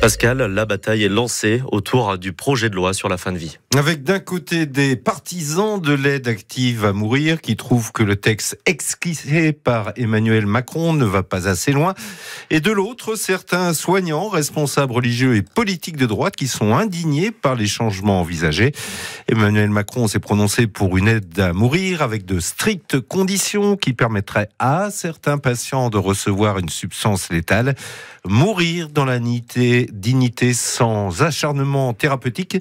Pascal, la bataille est lancée autour du projet de loi sur la fin de vie. Avec d'un côté des partisans de l'aide active à mourir qui trouvent que le texte esquissé par Emmanuel Macron ne va pas assez loin, et de l'autre, certains soignants, responsables religieux et politiques de droite qui sont indignés par les changements envisagés. Emmanuel Macron s'est prononcé pour une aide à mourir avec de strictes conditions qui permettraient à certains patients de recevoir une substance létale. Mourir dans la dignité sans acharnement thérapeutique,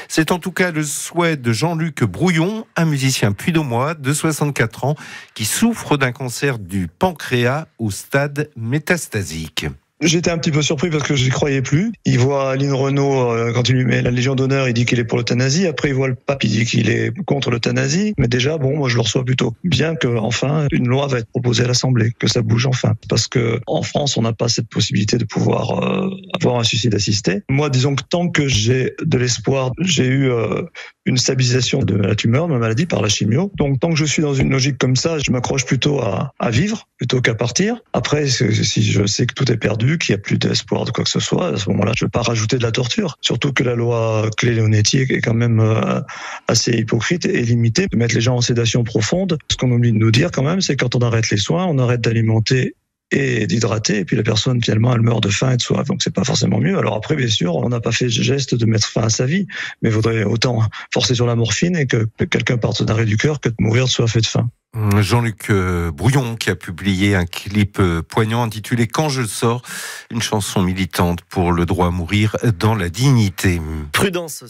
c'est en tout cas le souhait de Jean-Luc Brouillon, un musicien puy-de-Dômois de 64 ans qui souffre d'un cancer du pancréas au stade métastasique. J'étais un petit peu surpris parce que je n'y croyais plus. Il voit Aline Renaud, quand il lui met la Légion d'honneur, il dit qu'il est pour l'euthanasie. Après, il voit le pape, il dit qu'il est contre l'euthanasie. Mais déjà, moi, je le reçois plutôt bien que, enfin, une loi va être proposée à l'Assemblée, que ça bouge enfin. Parce que, en France, on n'a pas cette possibilité de pouvoir avoir un suicide assisté. Moi, disons que tant que j'ai de l'espoir, j'ai eu une stabilisation de la tumeur, de ma maladie, par la chimio. Donc, tant que je suis dans une logique comme ça, je m'accroche plutôt à vivre, plutôt qu'à partir. Après, si je sais que tout est perdu, qu'il n'y a plus d'espoir de quoi que ce soit, à ce moment-là, je ne veux pas rajouter de la torture. Surtout que la loi Claes-Leonetti est quand même assez hypocrite et limitée. De mettre les gens en sédation profonde, ce qu'on oublie de nous dire quand même, c'est quand on arrête les soins, on arrête d'alimenter et d'hydrater, et puis la personne, finalement, elle meurt de faim et de soif, donc c'est pas forcément mieux. Alors après, bien sûr, on n'a pas fait le geste de mettre fin à sa vie, mais il vaudrait autant forcer sur la morphine et que quelqu'un parte d'arrêt du cœur que de mourir de soif et de faim. Jean-Luc Brouillon qui a publié un clip poignant intitulé « Quand je sors », une chanson militante pour le droit à mourir dans la dignité. Prudence.